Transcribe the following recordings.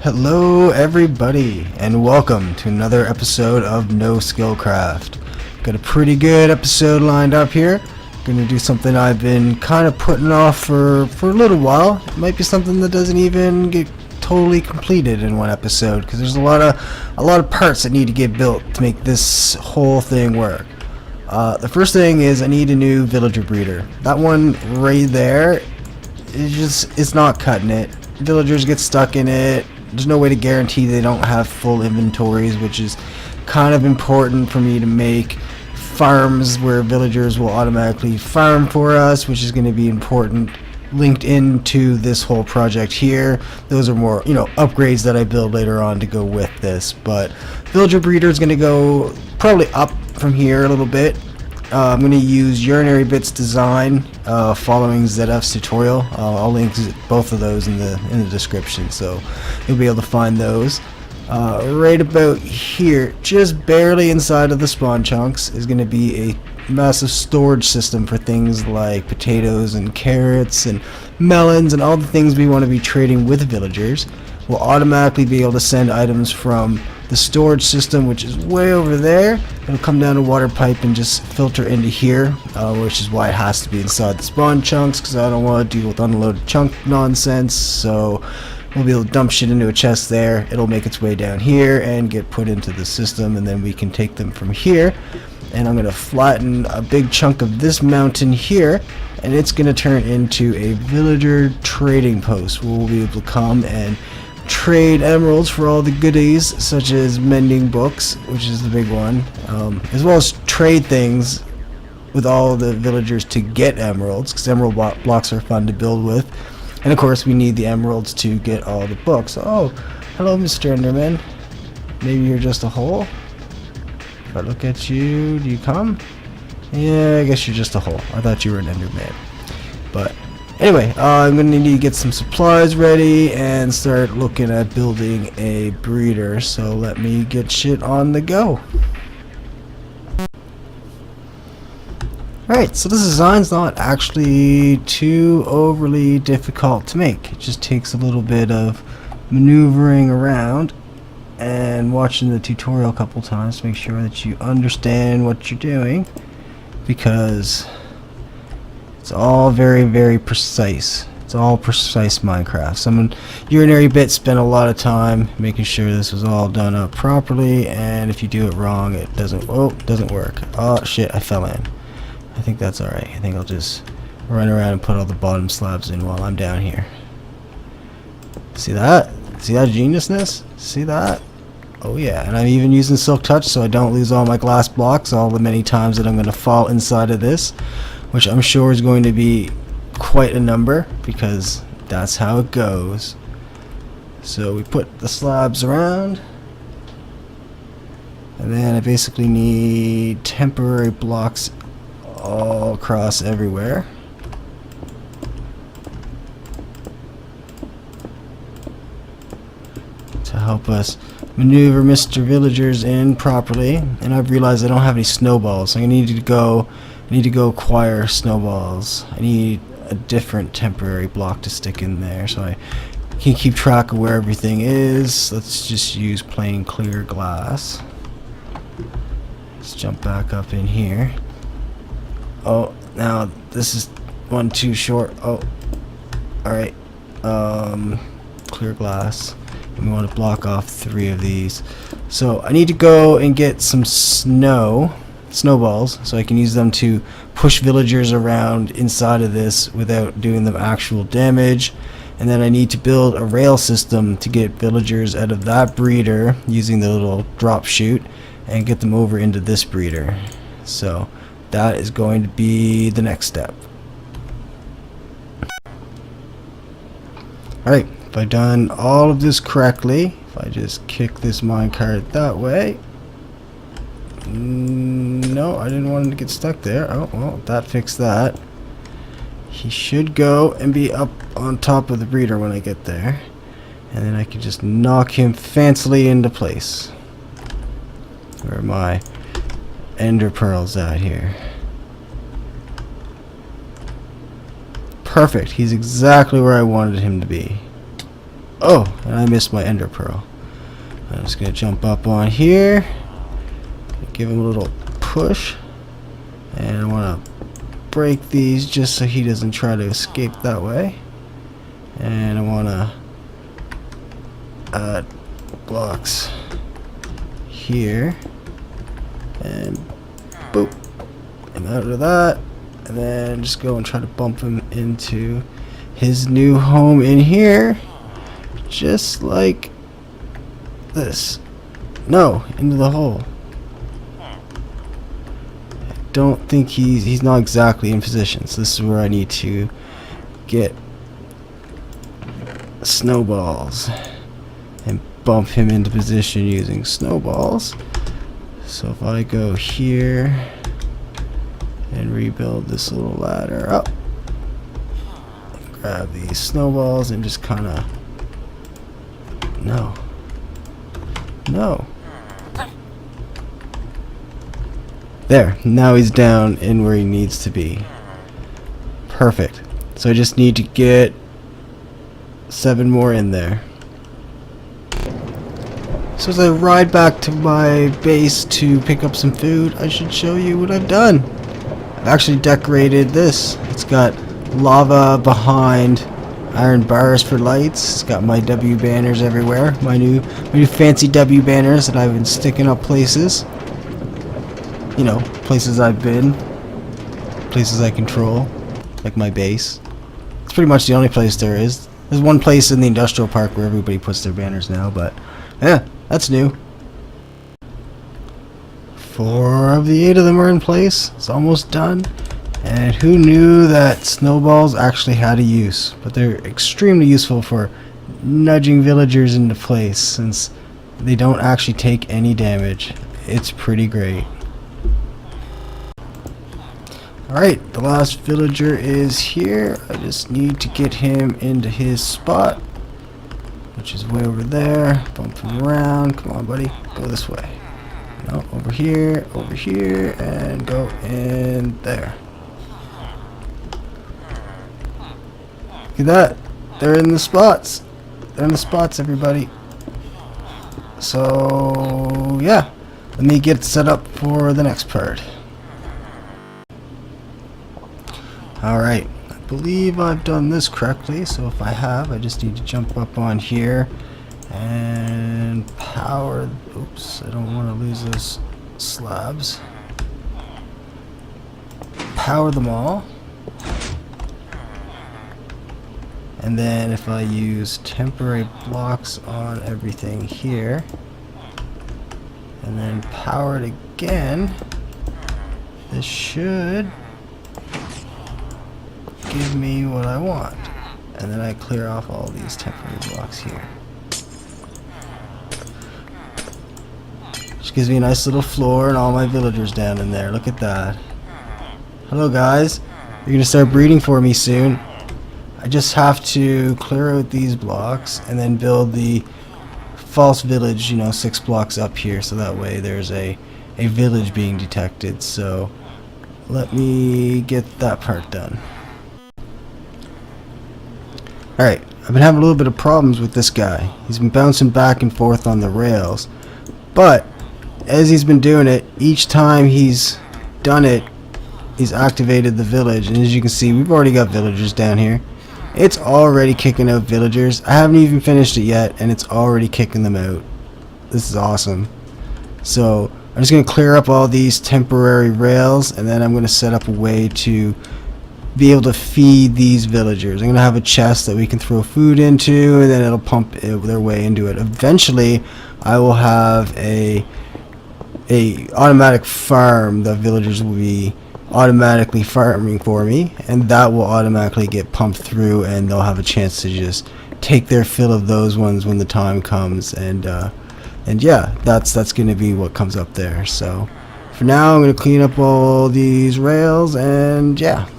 Hello everybody, and welcome to another episode of NoSkillCraft. Got a pretty good episode lined up here. Gonna do something I've been kind of putting off for a little while. It might be something that doesn't even get totally completed in one episode, because there's a lot of parts that need to get built to make this whole thing work. The first thing is I need a new villager breeder. That one right there it's not cutting it. Villagers get stuck in it. There's no way to guarantee they don't have full inventories, which is kind of important for me to make farms where villagers will automatically farm for us, which is going to be important linked into this whole project here. Those are more, upgrades that I build later on to go with this. But villager breeder is going to go probably up from here a little bit. I'm going to use urinary bits design following ZF's tutorial. I'll link both of those in the description, so you'll be able to find those. Right about here, just barely inside of the spawn chunks, is going to be a massive storage system for things like potatoes and carrots and melons and all the things we want to be trading with villagers. We'll automatically be able to send items from the storage system, which is way over there. It'll come down a water pipe and just filter into here, which is why it has to be inside the spawn chunks, because I don't want to deal with unloaded chunk nonsense. So we'll be able to dump shit into a chest there. It'll make its way down here and get put into the system, and then we can take them from here. And I'm going to flatten a big chunk of this mountain here, and it's going to turn into a villager trading post where we'll be able to come and trade emeralds for all the goodies, such as mending books, which is the big one, as well as trade things with all the villagers to get emeralds, because emerald blocks are fun to build with. And of course we need the emeralds to get all the books. Oh, hello Mr. Enderman. Maybe you're just a hole? If I look at you, do you come? Yeah, I guess you're just a hole. I thought you were an Enderman. But anyway, I'm going to need to get some supplies ready and start looking at building a breeder. So let me get shit on the go. Alright, so this design's not actually too overly difficult to make. It just takes a little bit of maneuvering around and watching the tutorial a couple times to make sure that you understand what you're doing, because it's all very, very precise. It's all precise Minecraft. Urinary Bit spent a lot of time making sure this was all done up properly, and if you do it wrong, it doesn't work. Oh shit, I fell in. I think that's alright. I think I'll just run around and put all the bottom slabs in while I'm down here. See that? See that geniusness? See that? Oh yeah, and I'm even using Silk Touch so I don't lose all my glass blocks all the many times that I'm going to fall inside of this, which I'm sure is going to be quite a number, because that's how it goes. So we put the slabs around, and then I basically need temporary blocks all across everywhere. To help us maneuver Mr. Villagers in properly. And I've realized I don't have any snowballs, so I need to go acquire snowballs. I need a different temporary block to stick in there so I can keep track of where everything is. Let's just use plain clear glass. Let's jump back up in here. Oh, now this is one too short. Oh, alright. Clear glass. And we want to block off 3 of these. So I need to go and get some snowballs, so I can use them to push villagers around inside of this without doing them actual damage. And then I need to build a rail system to get villagers out of that breeder using the little drop chute and get them over into this breeder. So that is going to be the next step. Alright, if I've done all of this correctly, if I just kick this minecart that way. No, I didn't want him to get stuck there. Oh, well, that fixed that. He should go and be up on top of the breeder when I get there. And then I can just knock him fancily into place. Where are my ender pearls at here? Perfect. He's exactly where I wanted him to be. Oh, and I missed my ender pearl. I'm just gonna jump up on here, give him a little push, and I want to break these just so he doesn't try to escape that way. And I want to add blocks here, and boop, I'm out of that. And then just go and try to bump him into his new home in here, just like this. No, into the hole. I don't think he's not exactly in position, so this is where I need to get snowballs and bump him into position using snowballs. So if I go here and rebuild this little ladder up, grab these snowballs and just kind of no there, now he's down in where he needs to be. Perfect. So I just need to get 7 more in there. So as I ride back to my base to pick up some food, I should show you what I've done. I've actually decorated this. It's got lava behind iron bars for lights. It's got my W banners everywhere. My new fancy W banners that I've been sticking up places. You know, places I've been, places I control, like my base. It's pretty much the only place there is. There's one place in the industrial park where everybody puts their banners now, but yeah, that's new. 4 of the 8 of them are in place. It's almost done. And who knew that snowballs actually had a use? But they're extremely useful for nudging villagers into place, since they don't actually take any damage. It's pretty great. Alright, the last villager is here. I just need to get him into his spot, which is way over there. Bump him around. Come on, buddy. Go this way. No, over here, and go in there. Look at that. They're in the spots. They're in the spots, everybody. So, yeah. Let me get set up for the next part. Alright, I believe I've done this correctly, so if I have, I just need to jump up on here and power. Oops, I don't want to lose those slabs. Power them all. And then if I use temporary blocks on everything here, and then power it again, this should give me what I want. And then I clear off all these temporary blocks here. Which gives me a nice little floor and all my villagers down in there. Look at that. Hello guys. You're gonna start breeding for me soon. I just have to clear out these blocks and then build the false village, you know, 6 blocks up here, so that way there's a village being detected. So let me get that part done. Alright, I've been having a little bit of problems with this guy. He's been bouncing back and forth on the rails, but as he's been doing it, each time he's done it, he's activated the village, and as you can see, we've already got villagers down here. It's already kicking out villagers. I haven't even finished it yet, and it's already kicking them out. This is awesome. So I'm just going to clear up all these temporary rails, and then I'm going to set up a way to be able to feed these villagers. I'm going to have a chest that we can throw food into, and then it'll pump their way into it. Eventually, I will have a automatic farm that villagers will be automatically farming for me, and that will automatically get pumped through, and they'll have a chance to just take their fill of those ones when the time comes. And yeah, that's going to be what comes up there. So for now, I'm going to clean up all these rails, and yeah.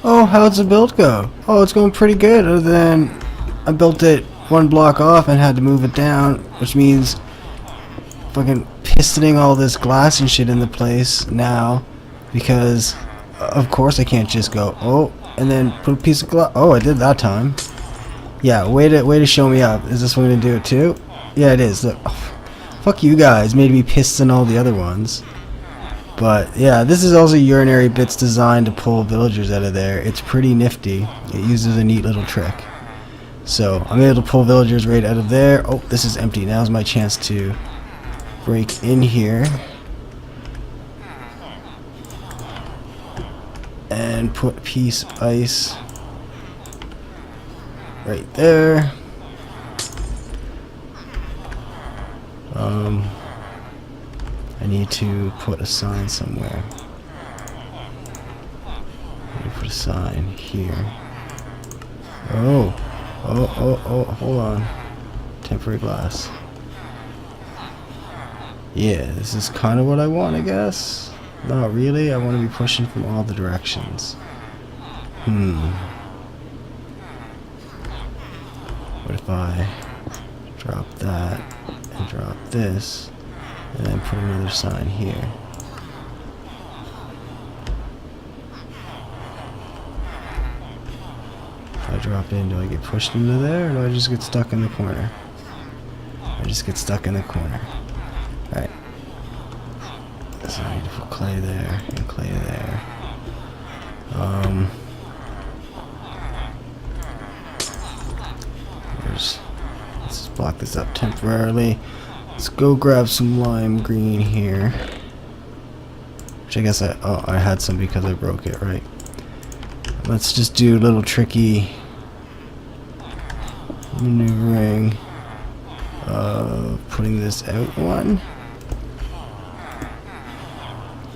Oh, how's the build go? Oh, it's going pretty good, other than I built it 1 block off and had to move it down, which means fucking pistoning all this glass and shit into place now, because of course I can't just go, oh, and then put a piece of glass. Oh, I did that time. Yeah, way to show me up. Is this one gonna do it too? Yeah, it is. Look, oh, fuck you guys. Made me pissed than all the other ones. But yeah, this is also urinary bits designed to pull villagers out of there. It's pretty nifty. It uses a neat little trick. So I'm able to pull villagers right out of there. Oh, this is empty. Now's my chance to break in here and put a piece of ice right there. I need to put a sign somewhere. I need to put a sign here. Oh, hold on. Temporary glass. Yeah, this is kind of what I want, I guess. Not really. I want to be pushing from all the directions. What if I drop that and drop this and then put another sign here? If I drop in, do I get pushed into there, or do I just get stuck in the corner? I just get stuck in the corner. Alright. So I need to put clay there and clay there. Let's just block this up temporarily. Let's go grab some lime green here. Which I guess I had some because I broke it, right? Let's just do a little tricky maneuvering of putting this out one.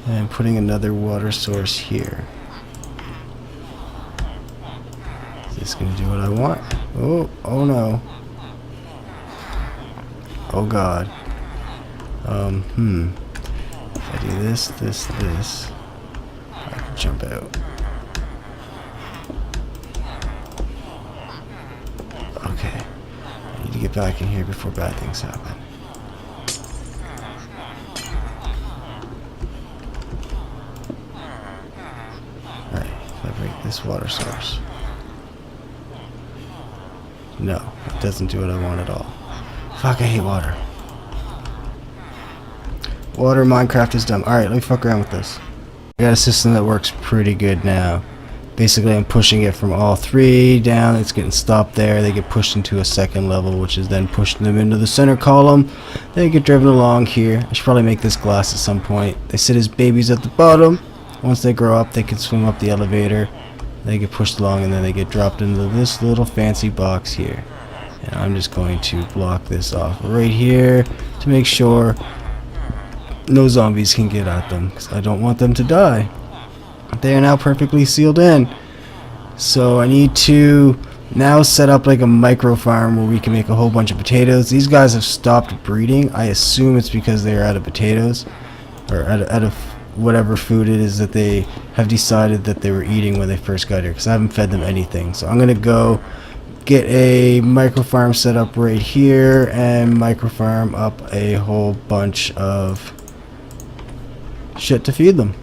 And putting another water source here. Is this gonna do what I want? Oh no. Oh god. If I do this, I can jump out. Okay. I need to get back in here before bad things happen. Break this water source. No, it doesn't do what I want at all. Fuck, I hate water. Water in Minecraft is dumb. Alright, let me fuck around with this. I got a system that works pretty good now. Basically, I'm pushing it from all three down. It's getting stopped there. They get pushed into a second level, which is then pushing them into the center column. They get driven along here. I should probably make this glass at some point. They sit as babies at the bottom. Once they grow up, they can swim up the elevator. They get pushed along, and then they get dropped into this little fancy box here. And I'm just going to block this off right here to make sure no zombies can get at them, because I don't want them to die. They are now perfectly sealed in. So I need to now set up like a micro farm where we can make a whole bunch of potatoes. These guys have stopped breeding. I assume it's because they're out of potatoes, or out of whatever food it is that they have decided that they were eating when they first got here, because I haven't fed them anything. So I'm gonna go get a micro farm set up right here and micro farm up a whole bunch of shit to feed them.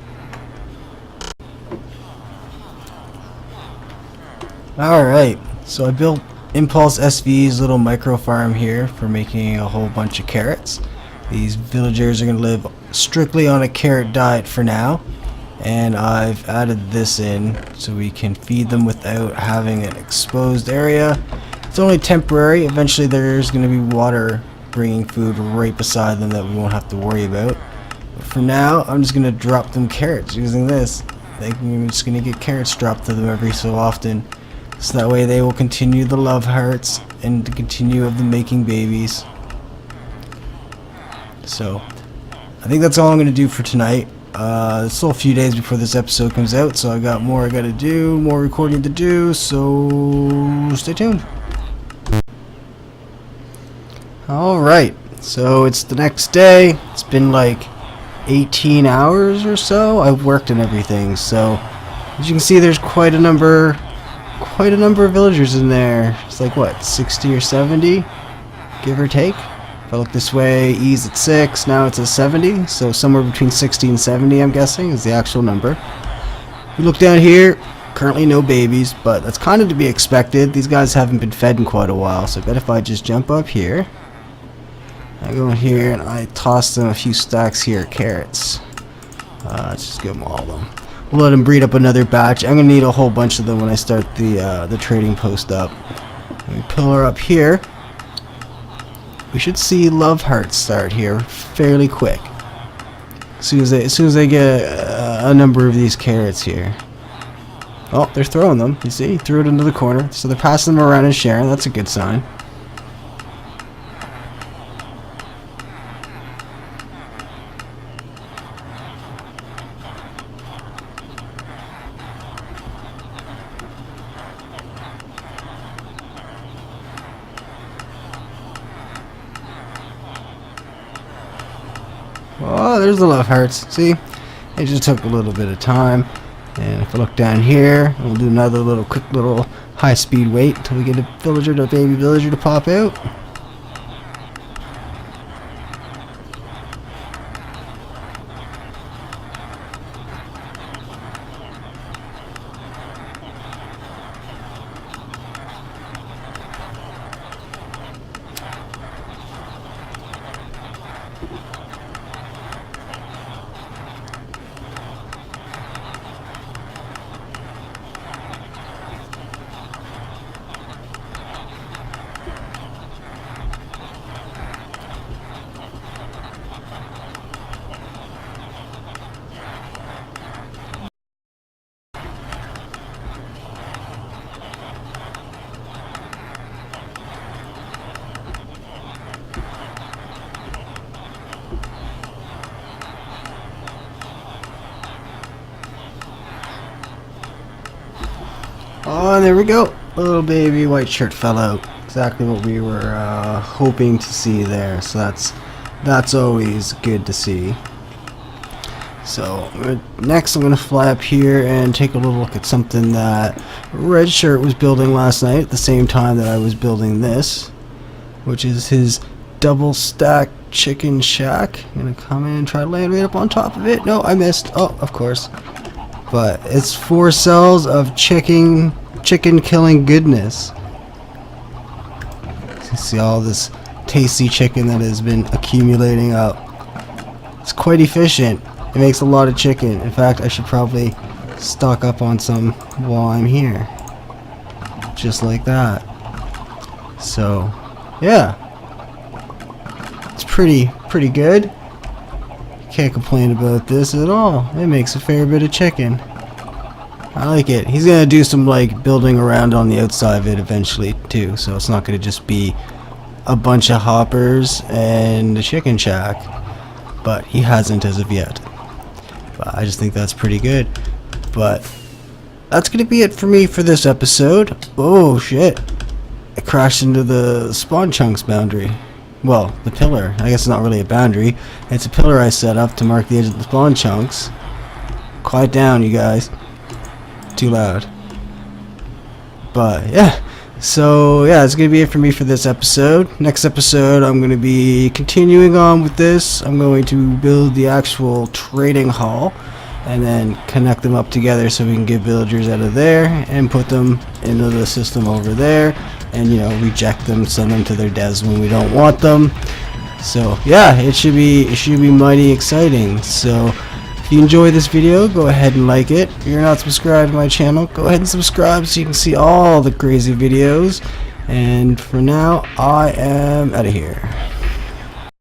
Alright, so I built Impulse SV's little micro farm here for making a whole bunch of carrots. These villagers are going to live strictly on a carrot diet for now, and I've added this in so we can feed them without having an exposed area. It's only temporary. Eventually there's going to be water bringing food right beside them that we won't have to worry about. But for now, I'm just going to drop them carrots using this. I'm just going to get carrots dropped to them every so often, so that way they will continue the love hearts and the continue of the making babies. So I think that's all I'm going to do for tonight. It's still a few days before this episode comes out, so I got more I got to do, more recording to do, so stay tuned. Alright, so it's the next day. It's been like 18 hours or so. I've worked and everything, so as you can see, there's quite a number of villagers in there. It's like what, 60 or 70, give or take. If I look this way, E's at 6, now it's at 70, so somewhere between 60 and 70, I'm guessing, is the actual number. If you look down here, Currently no babies, but that's kind of to be expected. These guys haven't been fed in quite a while, so I bet if I just jump up here, I go in here and I toss them a few stacks here of carrots. Let's just give them all of them. We'll let them breed up another batch. I'm gonna need a whole bunch of them when I start the trading post up. Let me pillar up here. We should see love hearts start here fairly quick. As soon as they get a number of these carrots here. Oh, they're throwing them. You see, threw it into the corner. So they're passing them around and sharing. That's a good sign. Oh, there's the love hearts. See, it just took a little bit of time. And if I look down here, we'll do another quick little high-speed wait until we get a baby villager to pop out. Oh, and there we go. A little baby white shirt fell out. Exactly what we were hoping to see there. So that's always good to see. So next I'm going to fly up here and take a little look at something that Red Shirt was building last night at the same time that I was building this, which is his double stack chicken shack. I'm going to come in and try to land right up on top of it. No, I missed. Oh, of course. But it's 4 cells of chicken killing goodness. You see all this tasty chicken that has been accumulating up. It's quite efficient. It makes a lot of chicken. In fact, I should probably stock up on some while I'm here. Just like that. So, yeah. It's pretty good. Can't complain about this at all. It makes a fair bit of chicken. I like it. He's gonna do some building around on the outside of it eventually too, so it's not gonna just be a bunch of hoppers and a chicken shack, but he hasn't as of yet. But I just think that's pretty good. But that's gonna be it for me for this episode. Oh shit, I crashed into the spawn chunks boundary. Well, the pillar. I guess it's not really a boundary. It's a pillar I set up to mark the edge of the spawn chunks. Quiet down, you guys. Too loud. But yeah. So yeah, that's going to be it for me for this episode. Next episode, I'm going to be continuing on with this. I'm going to build the actual trading hall and then connect them up together so we can get villagers out of there and put them into the system over there. And reject them, send them to their devs when we don't want them. So yeah, it should be mighty exciting. So if you enjoy this video, go ahead and like it. If you're not subscribed to my channel, go ahead and subscribe so you can see all the crazy videos. And for now, I am out of here.